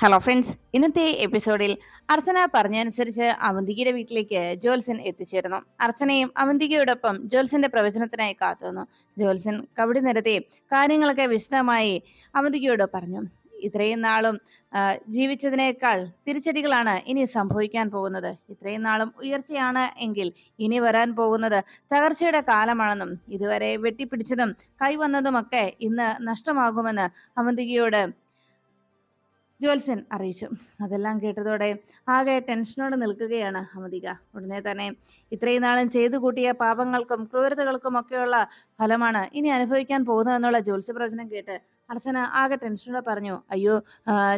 Hello friends, ഇന്നത്തെ എപ്പിസോഡിൽ അർച്ചന പറഞ്ഞനുസരിച്ച് അവന്തികയുടെ വീട്ടിലേക്ക് ജോത്സ്യൻ എത്തിച്ചേരുന്നു. അർച്ചനയും അവന്തികയോടൊപ്പം ജോത്സ്യന്റെ പ്രവചനത്തിനായി കാത്തുനിന്നു. ജോത്സ്യൻ കബഡി നിരത്തി കാര്യങ്ങളൊക്കെ വിശദമായി അവന്തികയോട് പറഞ്ഞു. ഇത്രയും നാളും ജീവിച്ചതിനേക്കാൾ തിരിച്ചടികളാണ് ഇനി സംഭവിക്കാൻ പോകുന്നത്. ഇത്രയും നാളും ഉയർച്ചയാണ് എങ്കിൽ ഇനി വരാൻ പോകുന്നത് തകർച്ചയുടെ കാലമാണെന്നും ഇതുവരെ വെട്ടിപ്പിടിച്ചതും കൈവന്നതുമൊക്കെ ഇന്ന് നഷ്ടമാകുമെന്ന് അവന്തികയോട് ജോത്സ്യൻ അറിയിച്ചു. അതെല്ലാം കേട്ടതോടെ ആകെ ടെൻഷനോടെ നിൽക്കുകയാണ് അവന്തിക. ഉടനെ തന്നെ ഇത്രയും നാളും ചെയ്തു കൂട്ടിയ പാപങ്ങൾക്കും ക്രൂരതകൾക്കും ഒക്കെയുള്ള ഫലമാണ് ഇനി അനുഭവിക്കാൻ പോകുന്നതെന്നുള്ള ജ്യോത്സ്യ പ്രവചനം കേട്ട് അർച്ചന ആകെ ടെൻഷനോടെ പറഞ്ഞു, അയ്യോ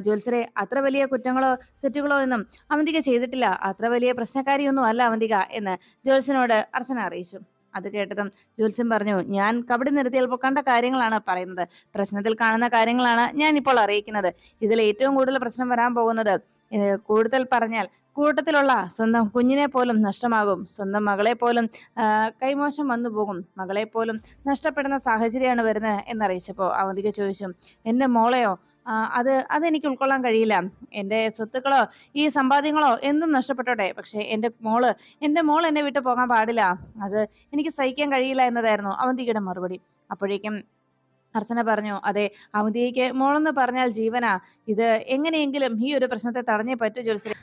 ജ്യോത്സ്യരെ, അത്ര വലിയ കുറ്റങ്ങളോ തെറ്റുകളോ ഒന്നും അവന്തിക ചെയ്തിട്ടില്ല, അത്ര വലിയ പ്രശ്നക്കാരിയൊന്നും അല്ല അവന്തിക എന്ന് ജ്യോത്സ്യനോട് അർച്ചന അറിയിച്ചു. അത് കേട്ടതും ജ്യോത്സ്യൻ പറഞ്ഞു, ഞാൻ കബഡി നിർത്തിയപ്പോൾ കണ്ട കാര്യങ്ങളാണ് പറയുന്നത്, പ്രശ്നത്തിൽ കാണുന്ന കാര്യങ്ങളാണ് ഞാൻ ഇപ്പോൾ അറിയിക്കുന്നത്. ഇതിൽ ഏറ്റവും കൂടുതൽ പ്രശ്നം വരാൻ പോകുന്നത്, കൂടുതൽ പറഞ്ഞാൽ കൂട്ടത്തിലുള്ള സ്വന്തം കുഞ്ഞിനെ പോലും നഷ്ടമാകും, സ്വന്തം മകളെ പോലും കൈമോശം വന്നു പോകും, മകളെ പോലും നഷ്ടപ്പെടുന്ന സാഹചര്യമാണ് വരുന്നത് എന്നറിയിച്ചപ്പോൾ അവന്തിക ചോദിച്ചു, എൻ്റെ മോളെയോ? അതെനിക്ക് ഉൾക്കൊള്ളാൻ കഴിയില്ല. എൻ്റെ സ്വത്തുക്കളോ ഈ സമ്പാദ്യങ്ങളോ എന്തും നഷ്ടപ്പെട്ടോട്ടെ, പക്ഷെ എൻ്റെ മോൾ എന്നെ വിട്ടു പോകാൻ പാടില്ല, അത് എനിക്ക് സഹിക്കാൻ കഴിയില്ല എന്നതായിരുന്നു അവന്തികയുടെ മറുപടി. അപ്പോഴേക്കും അർച്ചന പറഞ്ഞു, അതെ, അവന്തികയ്ക്ക് മോളെന്ന് പറഞ്ഞാൽ ജീവനാ. ഇത് എങ്ങനെയെങ്കിലും ഈ ഒരു പ്രശ്നത്തെ തടഞ്ഞേ പറ്റൂ ജ്യോത്സ്യരെ.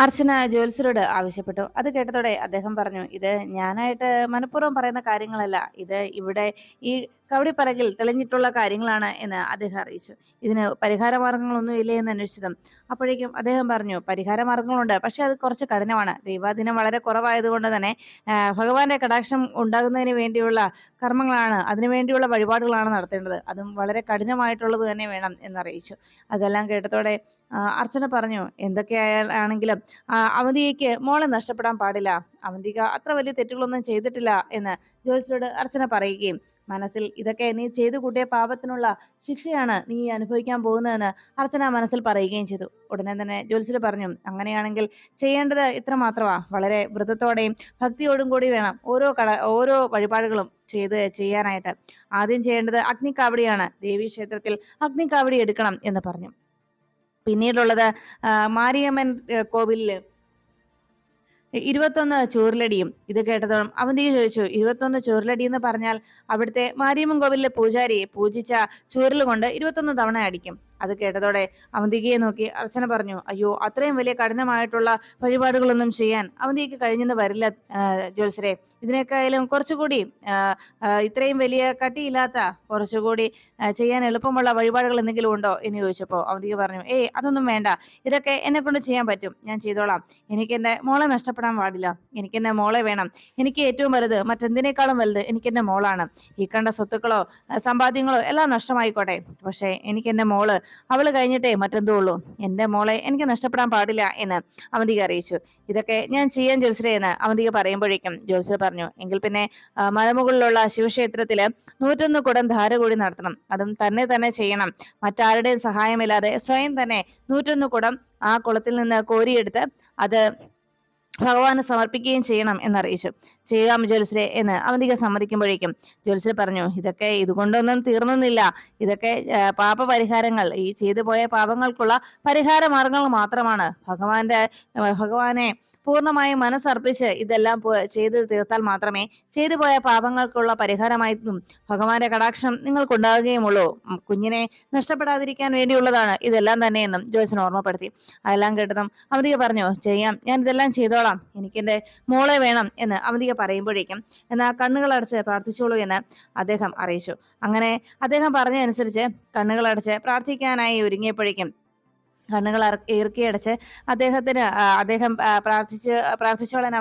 അർച്ചന ജ്യോത്സ്യരോട് ആവശ്യപ്പെട്ടു. അത് കേട്ടതോടെ അദ്ദേഹം പറഞ്ഞു, ഇത് ഞാനായിട്ട് മനഃപൂർവ്വം പറയുന്ന കാര്യങ്ങളല്ല, ഇത് ഇവിടെ ഈ കവടിപ്പറകിൽ തെളിഞ്ഞിട്ടുള്ള കാര്യങ്ങളാണ് എന്ന് അദ്ദേഹം അറിയിച്ചു. ഇതിന് പരിഹാര മാർഗങ്ങളൊന്നും ഇല്ലേ എന്ന് അന്വേഷിച്ചതും അപ്പോഴേക്കും അദ്ദേഹം പറഞ്ഞു, പരിഹാര മാർഗങ്ങളുണ്ട്, പക്ഷെ അത് കുറച്ച് കഠിനമാണ്. ദൈവാധീനം വളരെ കുറവായതുകൊണ്ട് തന്നെ ഭഗവാന്റെ കടാക്ഷം ഉണ്ടാകുന്നതിന് വേണ്ടിയുള്ള കർമ്മങ്ങളാണ്, അതിനുവേണ്ടിയുള്ള വഴിപാടുകളാണ് നടത്തേണ്ടത്, അതും വളരെ കഠിനമായിട്ടുള്ളത് തന്നെ വേണം എന്നറിയിച്ചു. അതെല്ലാം കേട്ടതോടെ അർച്ചന പറഞ്ഞു, എന്തൊക്കെയാണെങ്കിലും അവന്തികയ്ക്ക് മോളെ നഷ്ടപ്പെടാൻ പാടില്ല, അവന്തിക അത്ര വലിയ തെറ്റുകളൊന്നും ചെയ്തിട്ടില്ല എന്ന് ജ്യോത്സ്യരോട് അർച്ചന പറയുകയും മനസ്സിൽ ഇതൊക്കെ നീ ചെയ്തു കൂട്ടിയ പാപത്തിനുള്ള ശിക്ഷയാണ് നീ അനുഭവിക്കാൻ പോകുന്നതെന്ന് അർച്ചന മനസ്സിൽ പറയുകയും ചെയ്തു. ഉടനെ തന്നെ ജ്യോത്സ്യർ പറഞ്ഞു, അങ്ങനെയാണെങ്കിൽ ചെയ്യേണ്ടത് ഇത്ര മാത്രമാ, വളരെ വ്രതത്തോടെയും ഭക്തിയോടും കൂടി വേണം ഓരോ വഴിപാടുകളും ചെയ്യാനായിട്ട്. ആദ്യം ചെയ്യേണ്ടത് അഗ്നിക്കാവടിയാണ്, ദേവീക്ഷേത്രത്തിൽ അഗ്നിക്കാവടി എടുക്കണം എന്ന് പറഞ്ഞു. പിന്നീടുള്ളത് മാരിയമ്മൻ കോവിലില് 21 ചൂരലടിയും. ഇത് കേട്ടതോളം അവന്തിക ചോദിച്ചു, 21 ചൂരലടി എന്ന് പറഞ്ഞാൽ അവിടുത്തെ മാരിയമ്മൻ കോവിലിലെ പൂജാരിയെ പൂജിച്ച ചൂരൽ കൊണ്ട് 21 തവണ അടിക്കും. അത് കേട്ടതോടെ അവന്തികയെ നോക്കി അർച്ചന പറഞ്ഞു, അയ്യോ, അത്രയും വലിയ കഠിനമായിട്ടുള്ള വഴിപാടുകളൊന്നും ചെയ്യാൻ അവന്തികയ്ക്ക് കഴിഞ്ഞെന്ന് വരില്ല ജ്യോത്സ്യരെ. ഇതിനേക്കാളും കുറച്ചുകൂടി ഇത്രയും വലിയ കട്ടിയില്ലാത്ത കുറച്ചുകൂടി ചെയ്യാൻ എളുപ്പമുള്ള വഴിപാടുകൾ എന്തെങ്കിലും ഉണ്ടോ എന്ന് ചോദിച്ചപ്പോൾ അവന്തിക പറഞ്ഞു, അതൊന്നും വേണ്ട, ഇതൊക്കെ എന്നെ കൊണ്ട് ചെയ്യാൻ പറ്റും, ഞാൻ ചെയ്തോളാം. എനിക്ക് എൻ്റെ മോളെ നഷ്ടപ്പെടാൻ പാടില്ല, എനിക്ക് എൻ്റെ മോളെ വേണം. എനിക്ക് ഏറ്റവും വലുത്, മറ്റെന്തിനേക്കാളും വലുത് എനിക്ക് എൻ്റെ മോളാണ്. ഈ കണ്ട സ്വത്തുക്കളോ സമ്പാദ്യങ്ങളോ എല്ലാം നഷ്ടമായിക്കോട്ടെ, പക്ഷേ എനിക്ക് എൻ്റെ മോള്, അവള് കഴിഞ്ഞിട്ടേ മറ്റെന്തോ ഉള്ളൂ, എൻ്റെ മോളെ എനിക്ക് നഷ്ടപ്പെടാൻ പാടില്ല എന്ന് അവന്തിക അറിയിച്ചു. ഇതൊക്കെ ഞാൻ ചെയ്യാൻ ജ്യോത്സ്യരെ എന്ന് അവന്തിക പറയുമ്പോഴേക്കും ജ്യോത്സ്യർ പറഞ്ഞു, എങ്കിൽ പിന്നെ മലമുകളിലുള്ള ശിവക്ഷേത്രത്തില് 101 കുടം ധാര കൂടി നടത്തണം, അതും തന്നെ ചെയ്യണം. മറ്റാരുടെയും സഹായമില്ലാതെ സ്വയം തന്നെ 101 കുടം ആ കുളത്തിൽ നിന്ന് കോരിയെടുത്ത് അത് ഭഗവാന് സമർപ്പിക്കുകയും ചെയ്യണം എന്നറിയിച്ചു. ചെയ്യാം ജ്യോത്സ്യരെ എന്ന് അവന്തിക സമ്മതിക്കുമ്പോഴേക്കും ജ്യോത്സ്യർ പറഞ്ഞു, ഇതൊക്കെ ഇതുകൊണ്ടൊന്നും തീർന്നുന്നില്ല, ഇതൊക്കെ പാപപരിഹാരങ്ങൾ, ഈ ചെയ്തു പോയ പാപങ്ങൾക്കുള്ള പരിഹാര മാർഗങ്ങൾ മാത്രമാണ്. ഭഗവാനെ പൂർണ്ണമായും മനസ്സർപ്പിച്ച് ഇതെല്ലാം ചെയ്തു തീർത്താൽ മാത്രമേ ചെയ്തു പോയ പാപങ്ങൾക്കുള്ള പരിഹാരമായിട്ടും ഭഗവാന്റെ കടാക്ഷം നിങ്ങൾക്കുണ്ടാകുകയുമുള്ളൂ. കുഞ്ഞിനെ നഷ്ടപ്പെടാതിരിക്കാൻ വേണ്ടിയുള്ളതാണ് ഇതെല്ലാം തന്നെയെന്നും ജ്യോത്സ്യൻ ഓർമ്മപ്പെടുത്തി. അതെല്ലാം കേട്ടതും അവന്തിക പറഞ്ഞു, ചെയ്യാം, ഞാൻ ഇതെല്ലാം ചെയ്തോളാം, എനിക്കെന്റെ മോളെ വേണം എന്ന് അവന്തിക പറയുമ്പോഴേക്കും എന്നാൽ കണ്ണുകളടച്ച് പ്രാർത്ഥിച്ചോളൂ എന്ന് അദ്ദേഹം അറിയിച്ചു. അങ്ങനെ അദ്ദേഹം പറഞ്ഞതനുസരിച്ച് കണ്ണുകളടച്ച് പ്രാർത്ഥിക്കാനായി ഒരുങ്ങിയപ്പോഴേക്കും കണ്ണുകൾ ഇറുക്കിയടച്ച് അദ്ദേഹം പ്രാർത്ഥിച്ചോളാൻ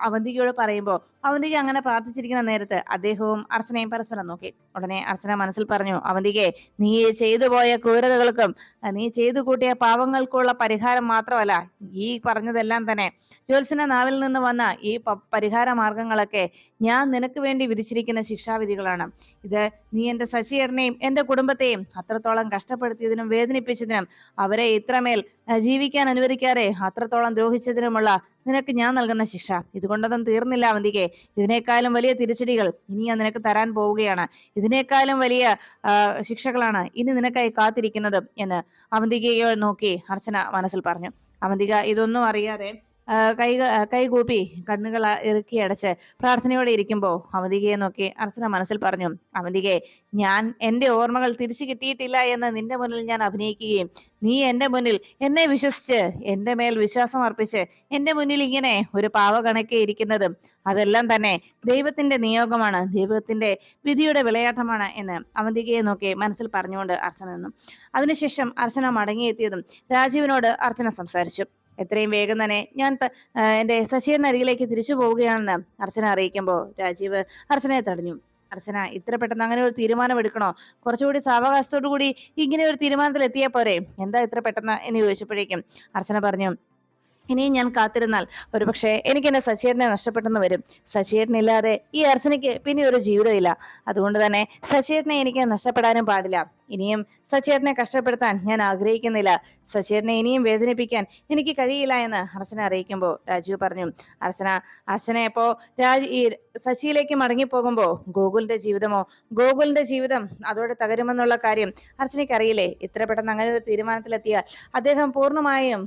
അവന്തികയോട് പറയുമ്പോൾ അവന്തിക അങ്ങനെ പ്രാർത്ഥിച്ചിരിക്കുന്ന നേരത്ത് അദ്ദേഹവും അർച്ചനയും പരസ്പരം നോക്കി. ഉടനെ അർച്ചന മനസ്സിൽ പറഞ്ഞു, അവന്തികയെ, നീ ചെയ്തു പോയ ക്രൂരതകൾക്കും നീ ചെയ്തു കൂട്ടിയ പാവങ്ങൾക്കുള്ള പരിഹാരം മാത്രമല്ല, ഈ പറഞ്ഞതെല്ലാം തന്നെ ജ്യോത്സ്യന്റെ നാവിൽ നിന്ന് വന്ന ഈ പരിഹാര മാർഗങ്ങളൊക്കെ ഞാൻ നിനക്ക് വേണ്ടി വിധിച്ചിരിക്കുന്ന ശിക്ഷാവിധികളാണ്. ഇത് നീ എൻ്റെ ശശിയേട്ടനെയും എൻ്റെ കുടുംബത്തെയും അത്രത്തോളം കഷ്ടപ്പെടുത്തിയതിനും വേദനിപ്പിച്ചതിനും അവരെ ഇത്രമേൽ ജീവിക്കാൻ അനുവദിക്കാതെ അത്രത്തോളം ദ്രോഹിച്ചതിനുമുള്ള നിനക്ക് ഞാൻ നൽകുന്ന ശിക്ഷ. ഇതുകൊണ്ടൊന്നും തീർന്നില്ല അവന്തികെ. ഇതിനേക്കാളും വലിയ തിരിച്ചടികൾ ഇനി ഞാൻ നിനക്ക് തരാൻ പോവുകയാണ്. ഇതിനേക്കാളും വലിയ ശിക്ഷകളാണ് ഇനി നിനക്കായി കാത്തിരിക്കുന്നത് എന്ന് അവന്തികയെ നോക്കി അർച്ചന മനസ്സിൽ പറഞ്ഞു. അവന്തിക ഇതൊന്നും അറിയാതെ കൈകൂപ്പി കണ്ണുകൾ ഇറുക്കി അടച്ച് പ്രാർത്ഥനയോടെ ഇരിക്കുമ്പോൾ അവന്തികയെ നോക്കി അർച്ചന മനസ്സിൽ പറഞ്ഞു, അവന്തികയെ, ഞാൻ എൻ്റെ ഓർമ്മകൾ തിരിച്ചു കിട്ടിയിട്ടില്ല എന്ന് നിന്റെ മുന്നിൽ ഞാൻ അഭിനയിക്കുകയും നീ എൻ്റെ മുന്നിൽ എന്നെ വിശ്വസിച്ച് എൻ്റെ മേൽ വിശ്വാസം അർപ്പിച്ച് എൻ്റെ മുന്നിൽ ഇങ്ങനെ ഒരു പാവ കണക്കെ ഇരിക്കുന്നതും അതെല്ലാം തന്നെ ദൈവത്തിന്റെ നിയോഗമാണ്, ദൈവത്തിന്റെ വിധിയുടെ വിളയാട്ടമാണ് എന്ന് അവന്തികയെ നോക്കി മനസ്സിൽ പറഞ്ഞുകൊണ്ട് അർച്ചന നിന്നു. അതിനുശേഷം അർച്ചന മടങ്ങിയെത്തിയതും രാജീവിനോട് അർച്ചന സംസാരിച്ചു. എത്രയും വേഗം തന്നെ ഞാൻ എൻ്റെ ശശിയുടെ അരികിലേക്ക് തിരിച്ചു പോവുകയാണെന്ന് അർച്ചന അറിയിക്കുമ്പോൾ രാജീവ് അർച്ചനയെ തടഞ്ഞു. അർച്ചന, ഇത്ര പെട്ടെന്ന് അങ്ങനെ ഒരു തീരുമാനം എടുക്കണോ? കുറച്ചുകൂടി സാവകാശത്തോടു കൂടി ഇങ്ങനെ ഒരു തീരുമാനത്തിൽ എത്തിയാൽ പോരെ? എന്താ ഇത്ര പെട്ടെന്ന് എന്ന് ചോദിച്ചപ്പോഴേക്കും അർച്ചന പറഞ്ഞു, ഇനിയും ഞാൻ കാത്തിരുന്നാൽ ഒരുപക്ഷെ എനിക്ക് എന്റെ സച്ചേട്ടനെ നഷ്ടപ്പെട്ടെന്ന് വരും. സച്ചേട്ടനില്ലാതെ ഈ അർച്ചനയ്ക്ക് പിന്നെ ഒരു ജീവിതമില്ല. അതുകൊണ്ട് തന്നെ സച്ചേട്ടനെ എനിക്ക് നഷ്ടപ്പെടാനും പാടില്ല. ഇനിയും സച്ചേട്ടനെ കഷ്ടപ്പെടുത്താൻ ഞാൻ ആഗ്രഹിക്കുന്നില്ല. സച്ചേട്ടനെ ഇനിയും വേദനിപ്പിക്കാൻ എനിക്ക് കഴിയില്ല എന്ന് അർച്ചന അറിയിക്കുമ്പോൾ രാജീവ് പറഞ്ഞു, അർച്ചന ഇപ്പോ ഈ സച്ചിയിലേക്ക് മടങ്ങിപ്പോകുമ്പോ ഗോകുലിന്റെ ജീവിതം അതോടെ തകരുമെന്നുള്ള കാര്യം അർച്ചനയ്ക്ക് അറിയില്ലേ? ഇത്ര പെട്ടെന്ന് അങ്ങനെ ഒരു തീരുമാനത്തിലെത്തിയാൽ അദ്ദേഹം പൂർണ്ണമായും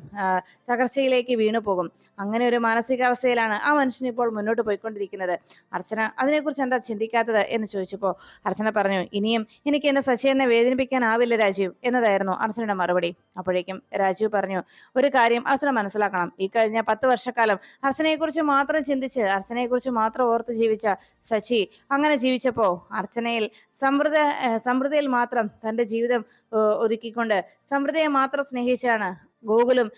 തകർച്ചയിലേക്ക് വീണു പോകും. അങ്ങനെ ഒരു മാനസികാവസ്ഥയിലാണ് ആ മനുഷ്യൻ ഇപ്പോൾ മുന്നോട്ട് പോയിക്കൊണ്ടിരിക്കുന്നത്. അർച്ചന അതിനെക്കുറിച്ച് എന്താ ചിന്തിക്കാത്തത് എന്ന് ചോദിച്ചപ്പോൾ അർച്ചന പറഞ്ഞു, ഇനിയും എനിക്ക് എന്റെ സച്ചേട്ടനെ വേദനിപ്പിക്കാനാവില്ല രാജീവ് എന്നതായിരുന്നു അർച്ചനയുടെ മറുപടി. അപ്പോഴേക്കും രാജീവ് പറഞ്ഞു, ഒരു കാര്യം അർച്ചന മനസ്സിലാക്കണം. ഈ കഴിഞ്ഞ 10 വർഷക്കാലം അർച്ചനയെക്കുറിച്ച് മാത്രം ചിന്തിച്ച് അർച്ചനയെക്കുറിച്ച് മാത്രം ഓർത്ത് ജീവിച്ച സച്ചി അങ്ങനെ ജീവിച്ചപ്പോ അർച്ചനയിൽ സമൃദ്ധിയിൽ മാത്രം തന്റെ ജീവിതം ഒതുക്കിക്കൊണ്ട് സമൃദ്ധിയെ മാത്രം സ്നേഹിച്ചാണ് ഗോകുലും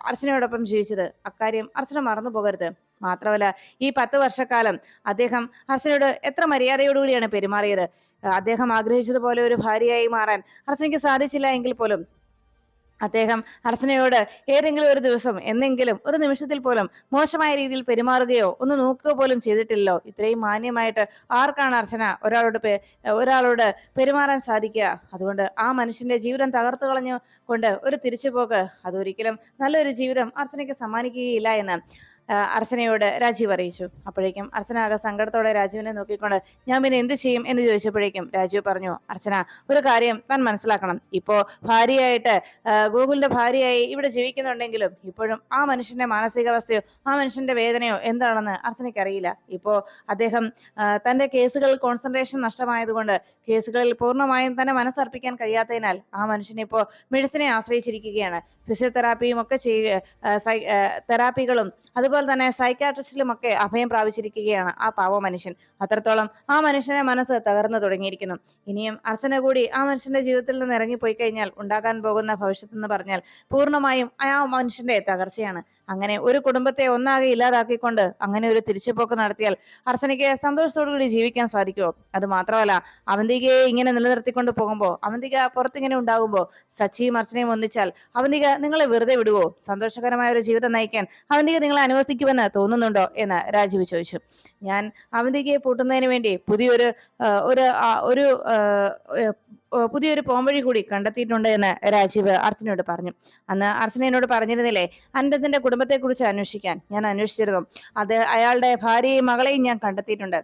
അർച്ചനയോടൊപ്പം ജീവിച്ചത്. അക്കാര്യം അർച്ചന മറന്നു പോകരുത്. മാത്രമല്ല, ഈ 10 വർഷക്കാലം അദ്ദേഹം അർച്ചനയോട് എത്ര മര്യാദയോടുകൂടിയാണ് പെരുമാറിയത്. അദ്ദേഹം ആഗ്രഹിച്ചതുപോലെ ഒരു ഭാര്യയായി മാറാൻ അർച്ചനയ്ക്ക് സാധിച്ചില്ല എങ്കിൽ പോലും അദ്ദേഹം അർച്ചനയോട് ഏതെങ്കിലും ഒരു ദിവസം എന്നെങ്കിലും ഒരു നിമിഷത്തിൽ പോലും മോശമായ രീതിയിൽ പെരുമാറുകയോ ഒന്ന് നോക്കുക പോലും ചെയ്തിട്ടില്ലല്ലോ. ഇത്രയും മാന്യമായിട്ട് ആർക്കാണ് അർച്ചന ഒരാളോട് പെരുമാറാൻ സാധിക്കുക? അതുകൊണ്ട് ആ മനുഷ്യന്റെ ജീവിതം തകർത്തു കളഞ്ഞു കൊണ്ട് ഒരു തിരിച്ചുപോക്ക് അതൊരിക്കലും നല്ലൊരു ജീവിതം അർച്ചനയ്ക്ക് സമ്മാനിക്കുകയില്ല എന്ന് അർച്ചനയോട് രാജീവ് അറിയിച്ചു. അപ്പോഴേക്കും അർച്ചന ആകെ സങ്കടത്തോടെ രാജീവിനെ നോക്കിക്കൊണ്ട് ഞാൻ പിന്നെ എന്ത് ചെയ്യും എന്ന് ചോദിച്ചപ്പോഴേക്കും രാജീവ് പറഞ്ഞു, അർച്ചന, ഒരു കാര്യം താൻ മനസ്സിലാക്കണം. ഇപ്പോ ഭാര്യയായിട്ട് ഗോകുലിന്റെ ഭാര്യയായി ഇവിടെ ജീവിക്കുന്നുണ്ടെങ്കിലും ഇപ്പോഴും ആ മനുഷ്യന്റെ മാനസികാവസ്ഥയോ ആ മനുഷ്യന്റെ വേദനയോ എന്താണെന്ന് അർച്ചനയ്ക്ക് അറിയില്ല. ഇപ്പോ അദ്ദേഹം തന്റെ കേസുകളിൽ കോൺസെൻട്രേഷൻ നഷ്ടമായതുകൊണ്ട് കേസുകളിൽ പൂർണ്ണമായും തന്നെ മനസ്സർപ്പിക്കാൻ കഴിയാത്തതിനാൽ ആ മനുഷ്യൻ ഇപ്പോൾ മെഡിസിനെ ആശ്രയിച്ചിരിക്കുകയാണ്. ഫിസിയോതെറാപ്പിയും ഒക്കെ തെറാപ്പികളും അതുപോലെ തന്നെ സൈക്കാട്രിസ്റ്റിലും ഒക്കെ അഭയം പ്രാപിച്ചിരിക്കുകയാണ് ആ പാവ മനുഷ്യൻ. അത്രത്തോളം ആ മനുഷ്യന്റെ മനസ്സ് തകർന്നു തുടങ്ങിയിരിക്കുന്നു. ഇനിയും അർച്ചന കൂടി ആ മനുഷ്യന്റെ ജീവിതത്തിൽ നിന്ന് ഇറങ്ങിപ്പോയി കഴിഞ്ഞാൽ ഉണ്ടാകാൻ പോകുന്ന ഭവിഷ്യത്ത് എന്ന് പറഞ്ഞാൽ പൂർണ്ണമായും ആ മനുഷ്യന്റെ തകർച്ചയാണ്. അങ്ങനെ ഒരു കുടുംബത്തെ ഒന്നാകെ ഇല്ലാതാക്കിക്കൊണ്ട് അങ്ങനെ ഒരു തിരിച്ചുപോക്ക് നടത്തിയാൽ അർച്ചനയ്ക്ക് സന്തോഷത്തോടു കൂടി ജീവിക്കാൻ സാധിക്കുമോ? അത് മാത്രമല്ല, അവന്തികയെ ഇങ്ങനെ നിലനിർത്തിക്കൊണ്ട് പോകുമ്പോൾ അവന്തിക പുറത്തിങ്ങനെ ഉണ്ടാകുമ്പോൾ സച്ചിയും അർച്ചനയും ഒന്നിച്ചാൽ അവന്തിക നിങ്ങളെ വെറുതെ വിടുവോ? സന്തോഷകരമായ ഒരു ജീവിതം നയിക്കാൻ അവന്തിക നിങ്ങളെ അനുവർത്തിക്കുമെന്ന് തോന്നുന്നുണ്ടോ എന്ന് രാജീവ് ചോദിച്ചു. ഞാൻ അവന്തികയെ പൂട്ടുന്നതിന് വേണ്ടി പുതിയൊരു പോംവഴി കൂടി കണ്ടെത്തിയിട്ടുണ്ട് എന്ന് രാജീവ് അർച്ചനയോട് പറഞ്ഞു. അന്ന് അർച്ചന എന്നോട് പറഞ്ഞിരുന്നില്ലേ, അനന്തത്തിന്റെ കുടുംബത്തെ കുറിച്ച് അന്വേഷിക്കാൻ. ഞാൻ അന്വേഷിച്ചിരുന്നു. അത് അയാളുടെ ഭാര്യയും മകളെയും ഞാൻ കണ്ടെത്തിയിട്ടുണ്ട്.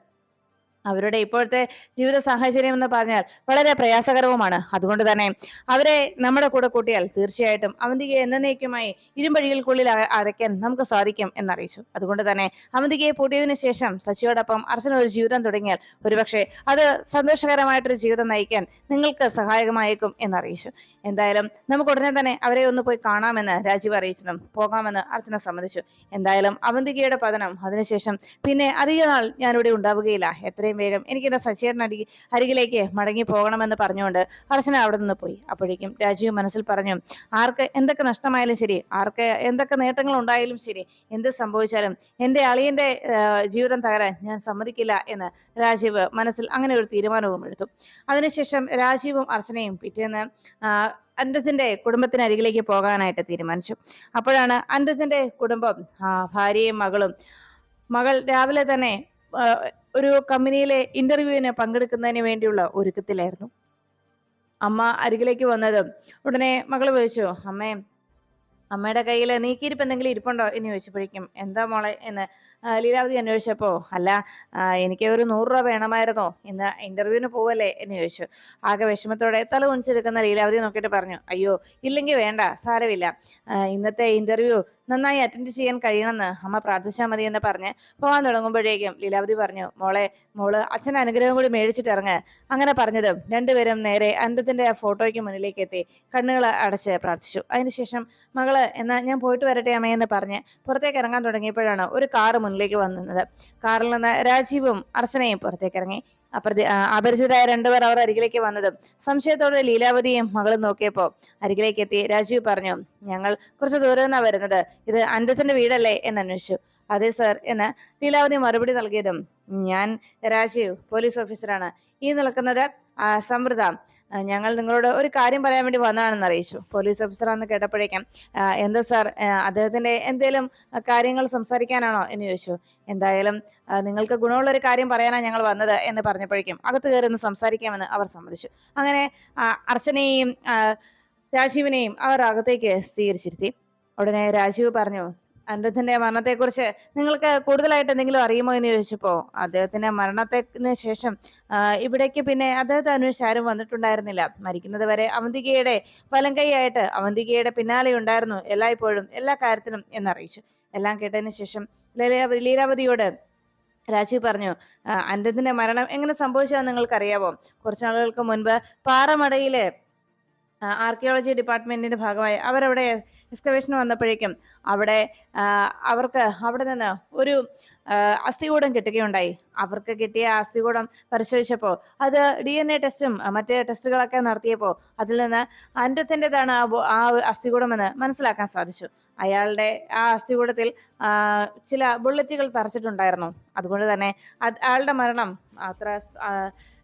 അവരുടെ ഇപ്പോഴത്തെ ജീവിത സാഹചര്യം എന്ന് പറഞ്ഞാൽ വളരെ പ്രയാസകരവുമാണ്. അതുകൊണ്ട് തന്നെ അവരെ നമ്മുടെ കൂടെ കൂട്ടിയാൽ തീർച്ചയായിട്ടും അവന്തികയെ എന്നേക്കുമായി ഇരുമ്പഴികൾക്കുള്ളിൽ അടയ്ക്കാൻ നമുക്ക് സാധിക്കും എന്നറിയിച്ചു. അതുകൊണ്ട് തന്നെ അവന്തികയെ പൂട്ടിയതിനു ശേഷം സച്ചിയോടൊപ്പം അർച്ചന ഒരു ജീവിതം തുടങ്ങിയാൽ ഒരുപക്ഷെ അത് സന്തോഷകരമായിട്ടൊരു ജീവിതം നയിക്കാൻ നിങ്ങൾക്ക് സഹായകമായേക്കും എന്നറിയിച്ചു. എന്തായാലും നമുക്ക് ഉടനെ തന്നെ അവരെ ഒന്ന് പോയി കാണാമെന്ന് രാജീവ് അറിയിച്ചതും പോകാമെന്ന് അർച്ചന സമ്മതിച്ചു. എന്തായാലും അവന്തികയുടെ പതനം അതിനുശേഷം പിന്നെ അധിക നാൾ ഞാനിവിടെ ഉണ്ടാവുകയില്ല. എത്രയും വേഗം എനിക്ക് എന്റെ സച്ചിയുടെ അരികിലേക്ക് മടങ്ങി പോകണമെന്ന് പറഞ്ഞുകൊണ്ട് അർച്ചന അവിടെ നിന്ന് പോയി. അപ്പോഴേക്കും രാജീവ് മനസ്സിൽ പറഞ്ഞു, ആർക്ക് എന്തൊക്കെ നഷ്ടമായാലും ശരി, ആർക്ക് എന്തൊക്കെ നേട്ടങ്ങൾ ഉണ്ടായാലും ശരി, എന്ത് സംഭവിച്ചാലും എന്റെ അളിയന്റെ ജീവിതം തകരാൻ ഞാൻ സമ്മതിക്കില്ല എന്ന് രാജീവ് മനസ്സിൽ അങ്ങനെ ഒരു തീരുമാനവും എടുത്തു. അതിനുശേഷം രാജീവും അർച്ചനയും പിറ്റേന്ന് അൻഡസിന്റെ കുടുംബത്തിനരികിലേക്ക് പോകാനായിട്ട് തീരുമാനിച്ചു. അപ്പോഴാണ് അൻഡസിന്റെ കുടുംബം ഭാര്യയും മകൾ രാവിലെ തന്നെ ഒരു കമ്പനിയിലെ ഇന്റർവ്യൂവിന് പങ്കെടുക്കുന്നതിന് വേണ്ടിയുള്ള ഒരുക്കത്തിലായിരുന്നു. അമ്മ അരികിലേക്ക് വന്നത് ഉടനെ മകൾ ചോദിച്ചു, അമ്മേ, അമ്മയുടെ കയ്യിൽ നീക്കിയിരിപ്പ് എന്തെങ്കിലും ഇരിപ്പുണ്ടോ എന്ന് ചോദിച്ചപ്പോഴേക്കും എന്താ മോളെ എന്ന് ലീലാവതി അന്വേഷിച്ചപ്പോ അല്ല എനിക്ക് ഒരു 100 രൂപ വേണമായിരുന്നോ ഇന്ന് ഇന്റർവ്യൂവിന് പോവല്ലേ എന്ന് ചോദിച്ചു. ആകെ വിഷമത്തോടെ തല കുനിച്ചെടുക്കുന്ന ലീലാവതി നോക്കിയിട്ട് പറഞ്ഞു, അയ്യോ ഇല്ലെങ്കിൽ വേണ്ട, സാരമില്ല, ഇന്നത്തെ ഇന്റർവ്യൂ നന്നായി അറ്റൻഡ് ചെയ്യാൻ കഴിയണമെന്ന് അമ്മ പ്രാർത്ഥിച്ചാൽ മതി എന്ന് പറഞ്ഞ് പോകാൻ തുടങ്ങുമ്പോഴേക്കും ലീലാവതി പറഞ്ഞു, മോള് അച്ഛൻ്റെ അനുഗ്രഹം കൂടി മേടിച്ചിട്ട് ഇറങ്ങ്. അങ്ങനെ പറഞ്ഞതും രണ്ടുപേരും നേരെ അനന്തത്തിന്റെ ആ ഫോട്ടോയ്ക്ക് മുന്നിലേക്ക് എത്തി കണ്ണുകൾ അടച്ച് പ്രാർത്ഥിച്ചു. അതിനുശേഷം മകള് എന്നാ ഞാൻ പോയിട്ട് വരട്ടെ അമ്മയെന്ന് പറഞ്ഞ് പുറത്തേക്ക് ഇറങ്ങാൻ തുടങ്ങിയപ്പോഴാണ് ഒരു കാറ് മുന്നിലേക്ക് വന്നത്. കാറിൽ നിന്ന് രാജീവും അർച്ചനയും പുറത്തേക്ക് ഇറങ്ങി. അപരിചിതരായ രണ്ടുപേർ അവർ അരികിലേക്ക് വന്നതും സംശയത്തോടെ ലീലാവതിയും മകളും നോക്കിയപ്പോ അരികിലേക്ക് എത്തി രാജീവ് പറഞ്ഞു, ഞങ്ങൾ കുറച്ച് ദൂരെ നിന്നാ വരുന്നത്, ഇത് അനന്തത്തിന്റെ വീടല്ലേ എന്ന് അന്വേഷിച്ചു. അതെ സർ എന്ന് ലീലാവതി മറുപടി നൽകിയതും ഞാൻ രാജീവ്, പോലീസ് ഓഫീസറാണ്. ഈ നിൽക്കുന്നത് സമൃദ്ധ, ഞങ്ങൾ നിങ്ങളോട് ഒരു കാര്യം പറയാൻ വേണ്ടി വന്നതാണെന്ന് അറിയിച്ചു. പോലീസ് ഓഫീസറാണെന്ന് കേട്ടപ്പോഴേക്കും എന്താ സാർ, അദ്ദേഹത്തിന്റെ എന്തെങ്കിലും കാര്യങ്ങൾ സംസാരിക്കാനാണോ എന്ന് ചോദിച്ചു. എന്തായാലും നിങ്ങൾക്ക് ഗുണമുള്ള ഒരു കാര്യം പറയാനാണ് ഞങ്ങൾ വന്നത് എന്ന് പറഞ്ഞപ്പോഴേക്കും അകത്ത് കയറി ഒന്ന് സംസാരിക്കാമെന്ന് അവർ സമ്മതിച്ചു. അങ്ങനെ അർച്ചനയെയും രാജീവിനെയും അവർ അകത്തേക്ക് സ്വീകരിച്ചിരുത്തി. ഉടനെ രാജീവ് പറഞ്ഞു, അനിരുദ്ധന്റെ മരണത്തെക്കുറിച്ച് നിങ്ങൾക്ക് കൂടുതലായിട്ട് എന്തെങ്കിലും അറിയുമോ എന്ന് ചോദിച്ചപ്പോ അദ്ദേഹത്തിന്റെ മരണത്തിന് ശേഷം ഇവിടേക്ക് പിന്നെ അദ്ദേഹത്തെ അന്വേഷിച്ച് ആരും വന്നിട്ടുണ്ടായിരുന്നില്ല. മരിക്കുന്നത് വരെ അവന്തികയുടെ വലം കൈയായിട്ട് അവന്തികയുടെ പിന്നാലെ ഉണ്ടായിരുന്നു എല്ലായ്പ്പോഴും എല്ലാ കാര്യത്തിനും എന്നറിയിച്ചു. എല്ലാം കേട്ടതിന് ശേഷം ലീലാവതിയോട് രാജീവ് പറഞ്ഞു, അനിരുദ്ധന്റെ മരണം എങ്ങനെ സംഭവിച്ചതെന്ന് നിങ്ങൾക്കറിയാവോ? കുറച്ചു നാളുകൾക്ക് മുൻപ് പാറമടയിലെ ആർക്കിയോളജി ഡിപ്പാർട്ട്മെന്റിന്റെ ഭാഗമായി അവരവിടെ എക്സ്കവേഷൻ വന്നപ്പോഴേക്കും അവിടെ അവർക്ക് അവിടെ നിന്ന് ഒരു അസ്ഥികൂടം കിട്ടുകയുണ്ടായി. അവർക്ക് കിട്ടിയ അസ്ഥികൂടം പരിശോധിച്ചപ്പോൾ അത് DNA ടെസ്റ്റും മറ്റ് ടെസ്റ്റുകളൊക്കെ നടത്തിയപ്പോൾ അതിൽ നിന്ന് അനിരുദ്ധൻ്റെതാണ് ആ അസ്ഥികൂടം എന്ന് മനസ്സിലാക്കാൻ സാധിച്ചു. അയാളുടെ ആ അസ്ഥികൂടത്തിൽ ചില ബുള്ളറ്റുകൾ തറച്ചിട്ടുണ്ടായിരുന്നു. അതുകൊണ്ട് തന്നെ അയാളുടെ മരണം അത്ര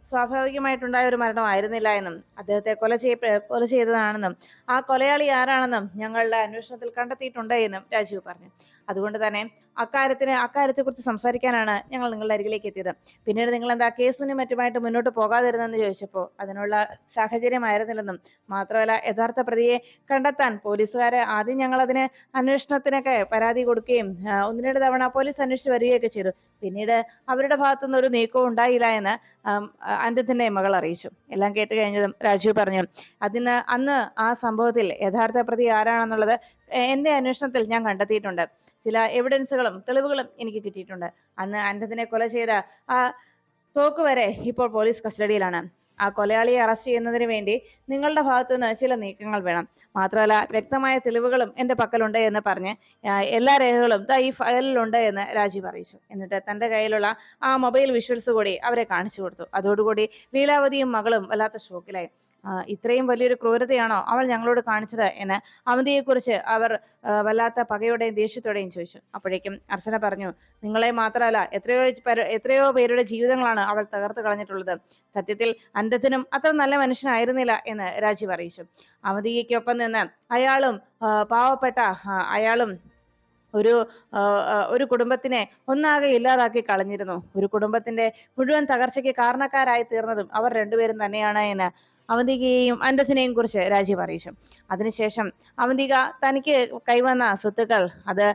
സ്വാഭാവികമായിട്ടുണ്ടായ ഒരു മരണമായിരുന്നില്ല എന്നും അദ്ദേഹത്തെ കൊല ചെയ്തതാണെന്നും ആ കൊലയാളി ആരാണെന്നും ഞങ്ങളുടെ അന്വേഷണത്തിൽ കണ്ടെത്തിയിട്ടുണ്ട് എന്നും രാജീവ് പറഞ്ഞു. അതുകൊണ്ട് തന്നെ അക്കാര്യത്തെക്കുറിച്ച് സംസാരിക്കാനാണ് ഞങ്ങൾ നിങ്ങളുടെ അരികിലേക്ക് എത്തിയത്. പിന്നീട് നിങ്ങൾ എന്താ കേസിനും മറ്റുമായിട്ട് മുന്നോട്ട് പോകാതിരുന്നെന്ന് ചോദിച്ചപ്പോൾ അതിനുള്ള സാഹചര്യമായിരുന്നില്ലെന്നും മാത്രമല്ല യഥാർത്ഥ പ്രതിയെ കണ്ടെത്താൻ പോലീസുകാരെ ആദ്യം ഞങ്ങൾ അതിന് അന്വേഷണത്തിനൊക്കെ പരാതി കൊടുക്കുകയും 1-2 തവണ പോലീസ് അന്വേഷിച്ച് വരികയൊക്കെ ചെയ്തു. പിന്നീട് അവരുടെ ഭാഗത്തുനിന്ന് ഒരു നീക്കവും ഉണ്ടായില്ല എന്ന് അനിരുദ്ധന്റെ മകൾ അറിയിച്ചു. എല്ലാം കേട്ട് കഴിഞ്ഞതും രാജീവ് പറഞ്ഞു, അന്ന് ആ സംഭവത്തിൽ യഥാർത്ഥ പ്രതി ആരാണെന്നുള്ളത് എന്റെ അന്വേഷണത്തിൽ ഞാൻ കണ്ടെത്തിയിട്ടുണ്ട്. ചില എവിഡൻസുകളും തെളിവുകളും എനിക്ക് കിട്ടിയിട്ടുണ്ട്. അന്ന് അനിരുദ്ധനെ കൊല ചെയ്ത ആ തോക്ക് വരെ ഇപ്പോൾ പോലീസ് കസ്റ്റഡിയിലാണ്. ആ കൊലയാളിയെ അറസ്റ്റ് ചെയ്യുന്നതിന് വേണ്ടി നിങ്ങളുടെ ഭാഗത്തു നിന്ന് ചില നീക്കങ്ങൾ വേണം. മാത്രമല്ല വ്യക്തമായ തെളിവുകളും എന്റെ പക്കലുണ്ട് എന്ന് പറഞ്ഞ് എല്ലാ രേഖകളും ഈ ഫയലിലുണ്ട് എന്ന് രാജീവ് അറിയിച്ചു. എന്നിട്ട് തന്റെ കയ്യിലുള്ള ആ മൊബൈൽ വിഷ്വൽസ് കൂടി അവരെ കാണിച്ചു കൊടുത്തു. അതോടുകൂടി ലീലാവതിയും മകളും വല്ലാത്ത ഷോക്കിലായി. ഇത്രയും വലിയൊരു ക്രൂരതയാണോ അവൾ ഞങ്ങളോട് കാണിച്ചത് എന്ന് അവന്തിയെക്കുറിച്ച് അവർ വല്ലാത്ത പകയോടെയും ദേഷ്യത്തോടെയും ചോദിച്ചു. അപ്പോഴേക്കും അർച്ചന പറഞ്ഞു, നിങ്ങളെ മാത്രമല്ല എത്രയോ പേരുടെ ജീവിതങ്ങളാണ് അവൾ തകർത്ത് കളഞ്ഞിട്ടുള്ളത്. സത്യത്തിൽ അനിരുദ്ധനും അത്ര നല്ല മനുഷ്യനായിരുന്നില്ല എന്ന് രാജീവ് അറിയിച്ചു. അവന്തികയ്ക്കൊപ്പം നിന്ന് അയാളും ഒരു കുടുംബത്തിനെ ഒന്നാകെ ഇല്ലാതാക്കി കളഞ്ഞിരുന്നു. ഒരു കുടുംബത്തിന്റെ മുഴുവൻ തകർച്ചയ്ക്ക് കാരണക്കാരായി തീർന്നതും അവർ രണ്ടുപേരും തന്നെയാണ് എന്ന് അവന്തികയെയും അനിരുദ്ധനെയും കുറിച്ച് രാജീവ് അറിയിച്ചു. അതിനുശേഷം അവന്തിക തനിക്ക് കൈവന്ന സ്വത്തുക്കൾ അത്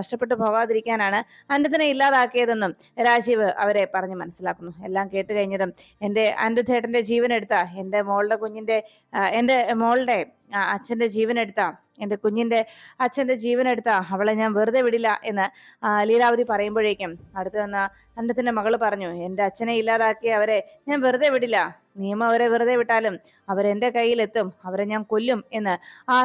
നഷ്ടപ്പെട്ടു പോകാതിരിക്കാനാണ് അനിരുദ്ധനെ ഇല്ലാതാക്കിയതെന്നും രാജീവ് അവരെ പറഞ്ഞ് മനസ്സിലാക്കുന്നു. എല്ലാം കേട്ട് കഴിഞ്ഞതും എൻ്റെ അനിരുദ്ധേട്ടന്റെ ജീവനെടുത്ത എൻ്റെ മോളുടെ അച്ഛന്റെ ജീവനെടുത്ത എൻ്റെ കുഞ്ഞിന്റെ അച്ഛന്റെ ജീവനെടുത്ത അവളെ ഞാൻ വെറുതെ വിടില്ല എന്ന് ലീലാവതി പറയുമ്പോഴേക്കും അടുത്ത് വന്ന അനിരുദ്ധന്റെ മകള് പറഞ്ഞു, എൻ്റെ അച്ഛനെ ഇല്ലാതാക്കിയ അവരെ ഞാൻ വെറുതെ വിടില്ല. നിയമം അവരെ വെറുതെ വിട്ടാലും അവരെന്റെ കയ്യിലെത്തും, അവരെ ഞാൻ കൊല്ലും എന്ന് ആ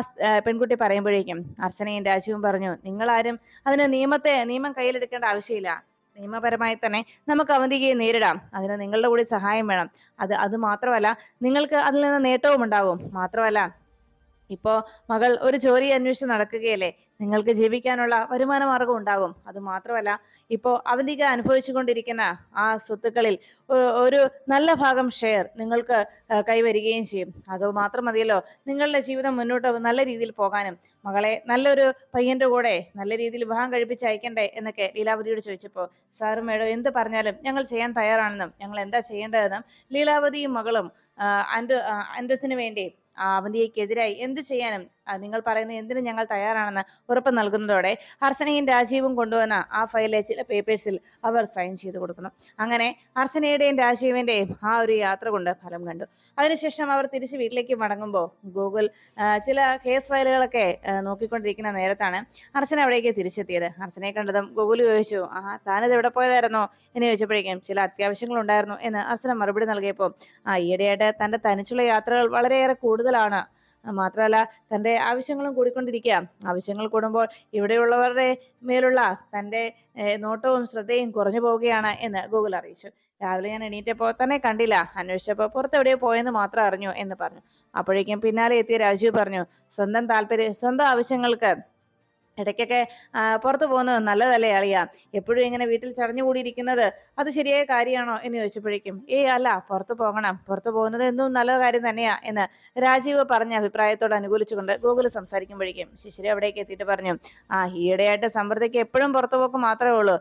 പെൺകുട്ടി പറയുമ്പോഴേക്കും അർച്ചനയും രാജീവും പറഞ്ഞു, നിങ്ങളാരും അതിന് നിയമം കയ്യിലെടുക്കേണ്ട ആവശ്യമില്ല. നിയമപരമായി തന്നെ നമുക്ക് അവന്തികയെ നേരിടാം. അതിന് നിങ്ങളുടെ കൂടി സഹായം വേണം. അത് മാത്രമല്ല നിങ്ങൾക്ക് അതിൽ നിന്ന് നേട്ടവും ഉണ്ടാകും. മാത്രമല്ല ഇപ്പോ മകൾ ഒരു ജോലി അന്വേഷിച്ച് നടക്കുകയല്ലേ, നിങ്ങൾക്ക് ജീവിക്കാനുള്ള വരുമാന മാർഗം ഉണ്ടാകും. അത് മാത്രമല്ല ഇപ്പോ അവന്തിക അനുഭവിച്ചുകൊണ്ടിരിക്കുന്ന ആ സ്വത്തുക്കളിൽ ഒരു നല്ല ഭാഗം ഷെയർ നിങ്ങൾക്ക് കൈവരികയും ചെയ്യും. അത് മാത്രം മതിയല്ലോ നിങ്ങളുടെ ജീവിതം മുന്നോട്ട് നല്ല രീതിയിൽ പോകാനും. മകളെ നല്ലൊരു പയ്യന്റെ കൂടെ നല്ല രീതിയിൽ വിവാഹം കഴിപ്പിച്ച് അയക്കണ്ടേ എന്നൊക്കെ ലീലാവതിയോട് ചോദിച്ചപ്പോൾ സാറും മേഡം എന്ത് പറഞ്ഞാലും ഞങ്ങൾ ചെയ്യാൻ തയ്യാറാണെന്നും ഞങ്ങൾ എന്താ ചെയ്യേണ്ടതെന്നും ലീലാവതിയും മകളും അനിരുദ്ധന് വേണ്ടി അവന്തികയ്ക്കെതിരായി എന്ത് ചെയ്യാനും നിങ്ങൾ പറയുന്ന എന്തിനും ഞങ്ങൾ തയ്യാറാണെന്ന് ഉറപ്പ് നൽകുന്നതോടെ അർച്ചനയും രാജീവും കൊണ്ടുവന്ന ആ ഫയലിലെ ചില പേപ്പേഴ്സിൽ അവർ സൈൻ ചെയ്ത് കൊടുക്കുന്നു. അങ്ങനെ അർച്ചനയുടെയും രാജീവിന്റെയും ആ ഒരു യാത്ര കൊണ്ട് ഫലം കണ്ടു. അതിനുശേഷം അവർ തിരിച്ച് വീട്ടിലേക്ക് മടങ്ങുമ്പോൾ ഗൂഗിൾ ചില കേസ് ഫയലുകളൊക്കെ നോക്കിക്കൊണ്ടിരിക്കുന്ന നേരത്താണ് അർച്ചന അവിടേക്ക് തിരിച്ചെത്തിയത്. അർച്ചനയെ കണ്ടതും ഗൂഗിൾ ചോദിച്ചു, താനിത് എവിടെ പോയതായിരുന്നോ എന്ന് ചോദിച്ചപ്പോഴേക്കും ചില അത്യാവശ്യങ്ങൾ ഉണ്ടായിരുന്നു എന്ന് അർച്ചന മറുപടി നൽകിയപ്പോൾ ഈയിടെയായിട്ട് തന്റെ തനിച്ചുള്ള യാത്രകൾ വളരെയേറെ കൂടുതലാണ്, മാത്രമല്ല തന്റെ ആവശ്യങ്ങളും കൂടിക്കൊണ്ടിരിക്കുക. ആവശ്യങ്ങൾ കൂടുമ്പോൾ ഇവിടെയുള്ളവരുടെ മേലുള്ള തന്റെ നോട്ടവും ശ്രദ്ധയും കുറഞ്ഞു പോവുകയാണ് എന്ന് ഗൂഗിൾ അറിയിച്ചു. രാവിലെ ഞാൻ എണീറ്റപ്പോൾ തന്നെ കണ്ടില്ല, അന്വേഷിച്ചപ്പോൾ പുറത്തെവിടെയോ പോയെന്ന് മാത്രം അറിഞ്ഞു എന്ന് പറഞ്ഞു. അപ്പോഴേക്കും പിന്നാലെ എത്തിയ രാജീവ് പറഞ്ഞു, സ്വന്തം ആവശ്യങ്ങൾക്ക് ഇടയ്ക്കൊക്കെ പുറത്തു പോകുന്നത് നല്ലതല്ലേ അളിയാ, എപ്പോഴും ഇങ്ങനെ വീട്ടിൽ ചടഞ്ഞുകൂടിയിരിക്കുന്നത് അത് ശരിയായ കാര്യമാണോ എന്ന് ചോദിച്ചപ്പോഴേക്കും അല്ല, പുറത്തു പോകണം, പുറത്തു പോകുന്നത് എന്നും നല്ല കാര്യം തന്നെയാ എന്ന് രാജീവ് പറഞ്ഞ അഭിപ്രായത്തോട് അനുകൂലിച്ചുകൊണ്ട് ഗൂഗിൾ സംസാരിക്കുമ്പോഴേക്കും ശിശിര അവിടേക്ക് എത്തിയിട്ട് പറഞ്ഞു, ഈയിടെയായിട്ട് സമൃദ്ധിക്ക് എപ്പോഴും പുറത്തു പോക്ക് മാത്രമേ ഉള്ളൂ,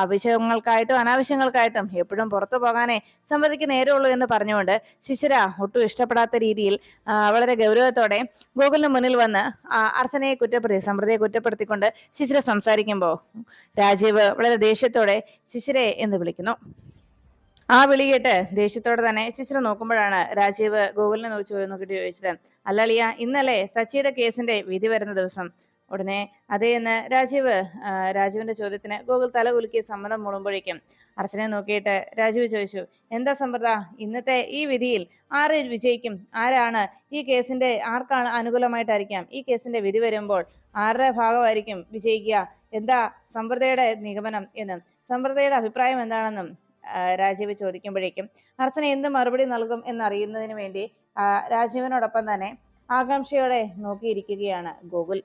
ആവശ്യങ്ങൾക്കായിട്ടും അനാവശ്യങ്ങൾക്കായിട്ടും എപ്പോഴും പുറത്തു പോകാനേ സമൃദ്ധിക്ക് നേരമുള്ളൂ എന്ന് പറഞ്ഞുകൊണ്ട് ശിശിര ഒട്ടും ഇഷ്ടപ്പെടാത്ത രീതിയിൽ വളരെ ഗൗരവത്തോടെ ഗൂഗിളിന് മുന്നിൽ വന്ന് സമൃദ്ധിയെ കുറ്റപ്പെടുത്തി കൊണ്ട് ശിശിര സംസാരിക്കുമ്പോ രാജീവ് വളരെ ദേഷ്യത്തോടെ ശിശിരെ എന്ന് വിളിക്കുന്നു. ആ വിളി കേട്ട് ദേഷ്യത്തോടെ തന്നെ ശിശിര നോക്കുമ്പോഴാണ് രാജീവ് ഗൂഗിളിനെ നോക്കിയിട്ട് ചോദിച്ചത്, അല്ലളിയ, ഇന്നലെ സച്ചിയുടെ കേസിന്റെ വിധി വരുന്ന ദിവസം? ഉടനെ അതേ എന്ന് രാജീവിന്റെ ചോദ്യത്തിന് ഗൂഗിൾ തല കുലുക്കി സമ്മതം മൂളുമ്പോഴേക്കും അർച്ചനെ നോക്കിയിട്ട് രാജീവ് ചോദിച്ചു, എന്താ സമൃദ്ധ, ഇന്നത്തെ ഈ വിധിയിൽ ആര് വിജയിക്കും, ആർക്കാണ് അനുകൂലമായിട്ടായിരിക്കാം ഈ കേസിന്റെ വിധി വരുമ്പോൾ ആരുടെ ഭാഗമായിരിക്കും വിജയിക്കുക, എന്താ സമൃദ്ധയുടെ നിഗമനം എന്നും സമൃദ്ധയുടെ അഭിപ്രായം എന്താണെന്നും രാജീവ് ചോദിക്കുമ്പോഴേക്കും അർച്ചന എന്ത് മറുപടി നൽകും എന്നറിയുന്നതിന് വേണ്ടി രാജീവിനോടൊപ്പം തന്നെ ആകാംക്ഷയോടെ നോക്കിയിരിക്കുകയാണ് ഗൂഗിൾ.